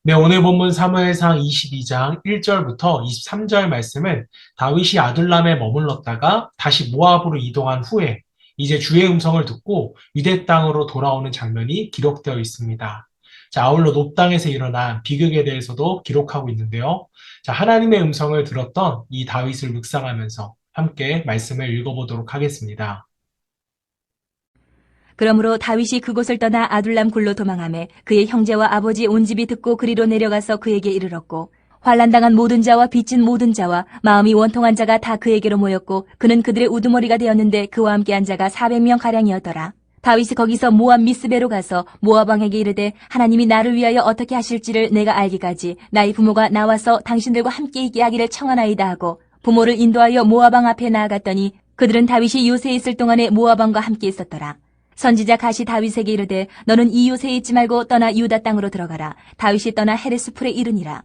네, 오늘 본문 사무엘상 22장 1절부터 23절 말씀은 다윗이 아둘람에 머물렀다가 다시 모압으로 이동한 후에 이제 주의 음성을 듣고 유대 땅으로 돌아오는 장면이 기록되어 있습니다. 자, 아울러 높 땅에서 일어난 비극에 대해서도 기록하고 있는데요. 자, 하나님의 음성을 들었던 이 다윗을 묵상하면서 함께 말씀을 읽어보도록 하겠습니다. 그러므로 다윗이 그곳을 떠나 아둘람 굴로 도망하매 그의 형제와 아버지 온 집이 듣고 그리로 내려가서 그에게 이르렀고 환난당한 모든 자와 빚진 모든 자와 마음이 원통한 자가 다 그에게로 모였고 그는 그들의 우두머리가 되었는데 그와 함께한 자가 400명 가량이었더라. 다윗이 거기서 모압 미스베로 가서 모압 왕에게 이르되 하나님이 나를 위하여 어떻게 하실지를 내가 알기까지 나의 부모가 나와서 당신들과 함께 있게 하기를 청하나이다 하고 부모를 인도하여 모압 왕 앞에 나아갔더니 그들은 다윗이 요새에 있을 동안에 모압 왕과 함께 있었더라. 선지자 갓이 다윗에게 이르되 너는 이 요새에 있지 말고 떠나 유다 땅으로 들어가라. 다윗이 떠나 헤레스 풀에 이르니라.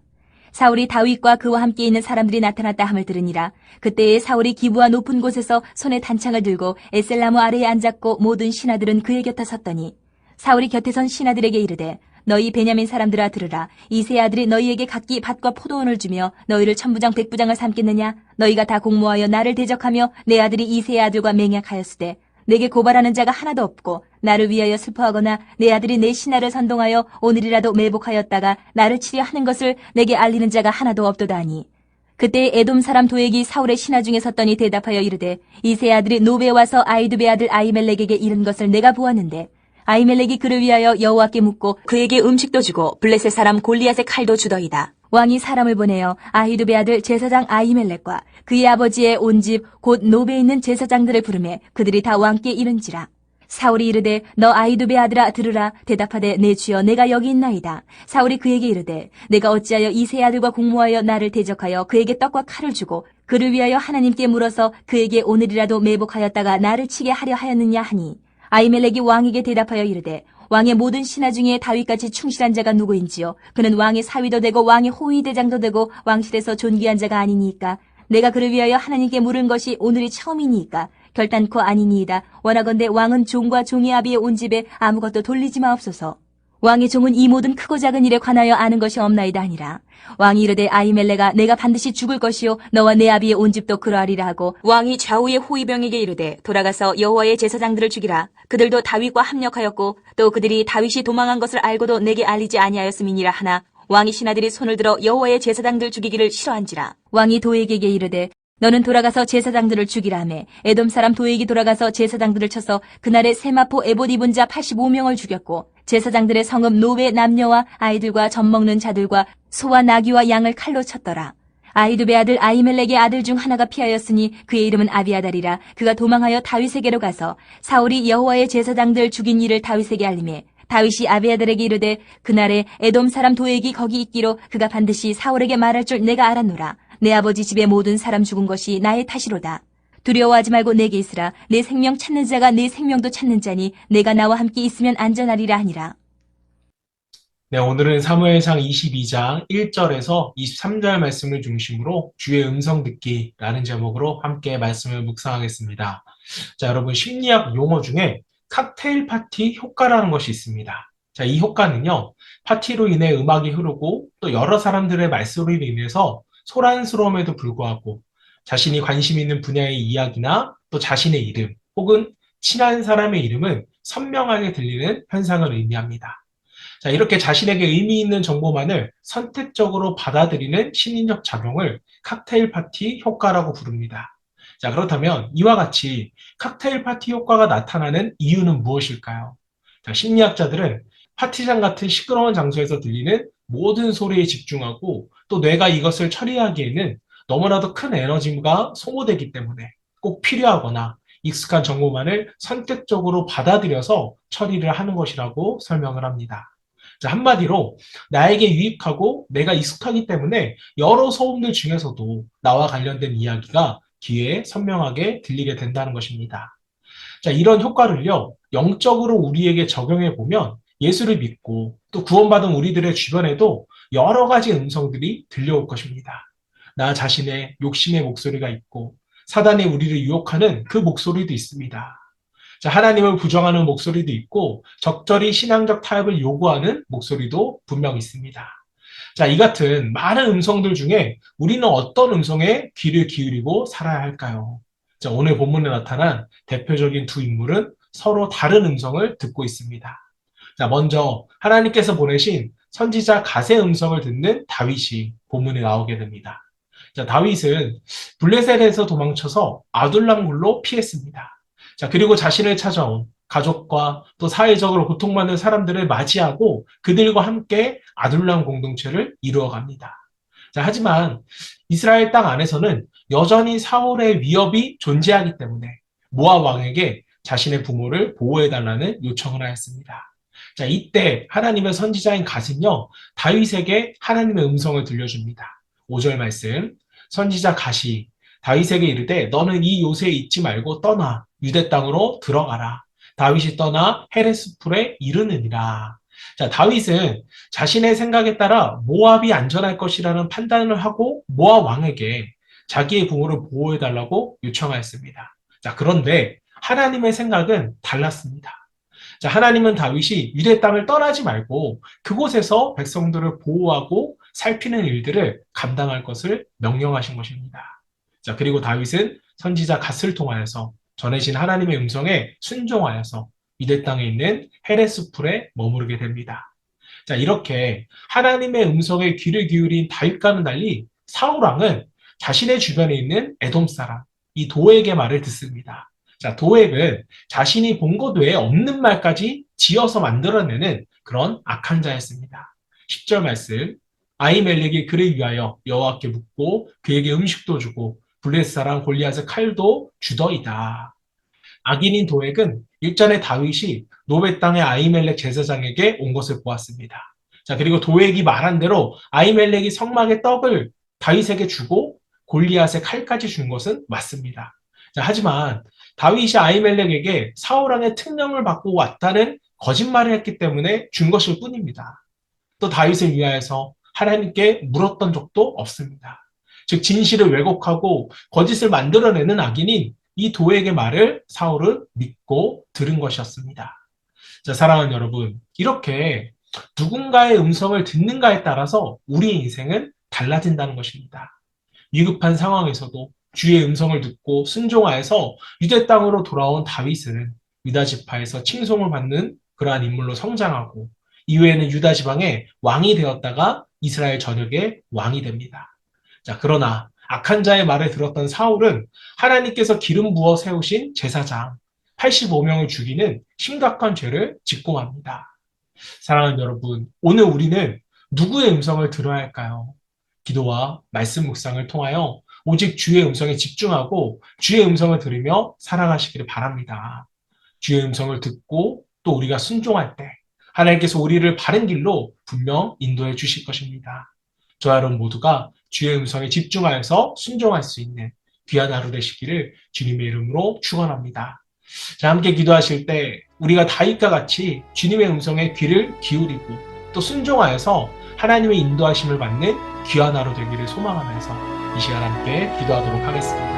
사울이 다윗과 그와 함께 있는 사람들이 나타났다 함을 들으니라. 그때에 사울이 기부와 높은 곳에서 손에 단창을 들고 에셀나무 아래에 앉았고 모든 신하들은 그의 곁에 섰더니 사울이 곁에 선 신하들에게 이르되 너희 베냐민 사람들아 들으라. 이 세 아들이 너희에게 각기 밭과 포도원을 주며 너희를 천부장 백부장을 삼겠느냐. 너희가 다 공모하여 나를 대적하며 내 아들이 이 세 아들과 맹약하였으되 내게 고발하는 자가 하나도 없고 나를 위하여 슬퍼하거나 내 아들이 내 신하를 선동하여 오늘이라도 매복하였다가 나를 치려 하는 것을 내게 알리는 자가 하나도 없도다 하니 그때 에돔 사람 도액이 사울의 신하 중에 섰더니 대답하여 이르되 이 세 아들이 노베에 와서 아히두베 아들 아히멜렉에게 이른 것을 내가 보았는데 아히멜렉이 그를 위하여 여호와께 묻고 그에게 음식도 주고 블레셋 사람 골리앗의 칼도 주더이다. 왕이 사람을 보내어 아히두베 아들 제사장 아히멜렉과 그의 아버지의 온 집 곧 노베에 있는 제사장들을 부르매 그들이 다 왕께 이른지라. 사울이 이르되 너 아히두베 아들아 들으라. 대답하되 내 주여 내가 여기 있나이다. 사울이 그에게 이르되 내가 어찌하여 이 세 아들과 공모하여 나를 대적하여 그에게 떡과 칼을 주고 그를 위하여 하나님께 물어서 그에게 오늘이라도 매복하였다가 나를 치게 하려 하였느냐 하니 아히멜렉이 왕에게 대답하여 이르되 왕의 모든 신하 중에 다윗같이 충실한 자가 누구인지요? 그는 왕의 사위도 되고 왕의 호위대장도 되고 왕실에서 존귀한 자가 아니니까. 내가 그를 위하여 하나님께 물은 것이 오늘이 처음이니까. 결단코 아니니이다. 원하건대 왕은 종과 종의 아비의 온 집에 아무것도 돌리지 마옵소서. 왕의 종은 이 모든 크고 작은 일에 관하여 아는 것이 없나이다 하니라. 왕이 이르되 아히멜렉아 내가 반드시 죽을 것이요 너와 내 아비의 온 집도 그러하리라 하고 왕이 좌우의 호위병에게 이르되 돌아가서 여호와의 제사장들을 죽이라. 그들도 다윗과 합력하였고 또 그들이 다윗이 도망한 것을 알고도 내게 알리지 아니하였음이니라 하나 왕이 신하들이 손을 들어 여호와의 제사장들 죽이기를 싫어한지라. 왕이 도액에게 이르되 너는 돌아가서 제사장들을 죽이라 하매 에돔 사람 도액이 돌아가서 제사장들을 쳐서 그날에 세마포 에봇 입은 자 85명을 죽였고 제사장들의 성읍 노베 남녀와 아이들과 젖 먹는 자들과 소와 나귀와 양을 칼로 쳤더라. 아히두베 아들 아히멜렉의 아들 중 하나가 피하였으니 그의 이름은 아비아달이라. 그가 도망하여 다윗에게로 가서 사울이 여호와의 제사장들 죽인 일을 다윗에게 알리매 다윗이 아비아달에게 이르되 그날에 에돔 사람 도액이 거기 있기로 그가 반드시 사울에게 말할 줄 내가 알았노라. 내 아버지 집의 모든 사람 죽은 것이 나의 탓이로다. 두려워하지 말고 내게 있으라. 내 생명 찾는 자가 내 생명도 찾는 자니 내가 나와 함께 있으면 안전하리라 하니라. 네, 오늘은 사무엘상 22장 1절에서 23절 말씀을 중심으로 주의 음성 듣기라는 제목으로 함께 말씀을 묵상하겠습니다. 자, 여러분 심리학 용어 중에 칵테일 파티 효과라는 것이 있습니다. 자, 이 효과는요, 파티로 인해 음악이 흐르고 또 여러 사람들의 말소리로 인해서 소란스러움에도 불구하고 자신이 관심 있는 분야의 이야기나 또 자신의 이름 혹은 친한 사람의 이름은 선명하게 들리는 현상을 의미합니다. 자, 이렇게 자신에게 의미 있는 정보만을 선택적으로 받아들이는 심리적 작용을 칵테일 파티 효과라고 부릅니다. 자, 그렇다면 이와 같이 칵테일 파티 효과가 나타나는 이유는 무엇일까요? 자, 심리학자들은 파티장 같은 시끄러운 장소에서 들리는 모든 소리에 집중하고 또 뇌가 이것을 처리하기에는 너무나도 큰 에너지가 소모되기 때문에 꼭 필요하거나 익숙한 정보만을 선택적으로 받아들여서 처리를 하는 것이라고 설명을 합니다. 자, 한마디로 나에게 유익하고 내가 익숙하기 때문에 여러 소음들 중에서도 나와 관련된 이야기가 귀에 선명하게 들리게 된다는 것입니다. 자, 이런 효과를요, 영적으로 우리에게 적용해 보면 예수를 믿고 또 구원받은 우리들의 주변에도 여러 가지 음성들이 들려올 것입니다. 나 자신의 욕심의 목소리가 있고 사단이 우리를 유혹하는 그 목소리도 있습니다. 자, 하나님을 부정하는 목소리도 있고 적절히 신앙적 타협을 요구하는 목소리도 분명 있습니다. 자, 이 같은 많은 음성들 중에 우리는 어떤 음성에 귀를 기울이고 살아야 할까요? 자, 오늘 본문에 나타난 대표적인 두 인물은 서로 다른 음성을 듣고 있습니다. 자, 먼저 하나님께서 보내신 선지자 갓의 음성을 듣는 다윗이 본문에 나오게 됩니다. 자, 다윗은 블레셋에서 도망쳐서 아둘람 굴로 피했습니다. 자, 그리고 자신을 찾아온 가족과 또 사회적으로 고통받는 사람들을 맞이하고 그들과 함께 아둘람 공동체를 이루어갑니다. 자, 하지만 이스라엘 땅 안에서는 여전히 사울의 위협이 존재하기 때문에 모압 왕에게 자신의 부모를 보호해달라는 요청을 하였습니다. 자, 이때 하나님의 선지자인 갓은요, 다윗에게 하나님의 음성을 들려줍니다. 5절 말씀, 선지자 갓이 다윗에게 이르되 너는 이 요새에 있지 말고 떠나 유대 땅으로 들어가라. 다윗이 떠나 헤레스풀에 이르느니라. 자, 다윗은 자신의 생각에 따라 모압이 안전할 것이라는 판단을 하고 모압 왕에게 자기의 부모를 보호해달라고 요청하였습니다. 자, 그런데 하나님의 생각은 달랐습니다. 자, 하나님은 다윗이 유대 땅을 떠나지 말고 그곳에서 백성들을 보호하고 살피는 일들을 감당할 것을 명령하신 것입니다. 자, 그리고 다윗은 선지자 갓을 통하여서 전해진 하나님의 음성에 순종하여서 유대 땅에 있는 헤레스풀에 머무르게 됩니다. 자, 이렇게 하나님의 음성에 귀를 기울인 다윗과는 달리 사울 왕은 자신의 주변에 있는 에돔 사람, 이 도액의 말을 듣습니다. 자, 도액은 자신이 본 것 외에 없는 말까지 지어서 만들어내는 그런 악한 자였습니다. 10절 말씀, 아히멜렉이 그를 위하여 여호와께 묻고 그에게 음식도 주고 블레셋 사람 골리앗의 칼도 주더이다. 악인인 도액은 일전에 다윗이 노베 땅의 아히멜렉 제사장에게 온 것을 보았습니다. 자, 그리고 도액이 말한 대로 아히멜렉이 성막의 떡을 다윗에게 주고 골리앗의 칼까지 준 것은 맞습니다. 자, 하지만 다윗이 아히멜렉에게 사울 왕의 특명을 받고 왔다는 거짓말을 했기 때문에 준 것일 뿐입니다. 또 다윗을 위하여서 하나님께 물었던 적도 없습니다. 즉 진실을 왜곡하고 거짓을 만들어내는 악인인 이 도액의 말을 사울은 믿고 들은 것이었습니다. 자, 사랑하는 여러분, 이렇게 누군가의 음성을 듣는가에 따라서 우리의 인생은 달라진다는 것입니다. 위급한 상황에서도 주의 음성을 듣고 순종하여서 유대 땅으로 돌아온 다윗은 유다 지파에서 칭송을 받는 그러한 인물로 성장하고 이후에는 유다 지방의 왕이 되었다가 이스라엘 전역의 왕이 됩니다. 자, 그러나 악한 자의 말을 들었던 사울은 하나님께서 기름 부어 세우신 제사장 85명을 죽이는 심각한 죄를 짓고 맙니다. 사랑하는 여러분, 오늘 우리는 누구의 음성을 들어야 할까요? 기도와 말씀 묵상을 통하여 오직 주의 음성에 집중하고 주의 음성을 들으며 살아가시기를 바랍니다. 주의 음성을 듣고 또 우리가 순종할 때 하나님께서 우리를 바른 길로 분명 인도해 주실 것입니다. 저와 여러분 모두가 주의 음성에 집중하여서 순종할 수 있는 귀한 하루 되시기를 주님의 이름으로 축원합니다. 자, 함께 기도하실 때 우리가 다윗과 같이 주님의 음성에 귀를 기울이고 또 순종하여서 하나님의 인도하심을 받는 귀한 하루 되기를 소망하면서 이 시간 함께 기도하도록 하겠습니다.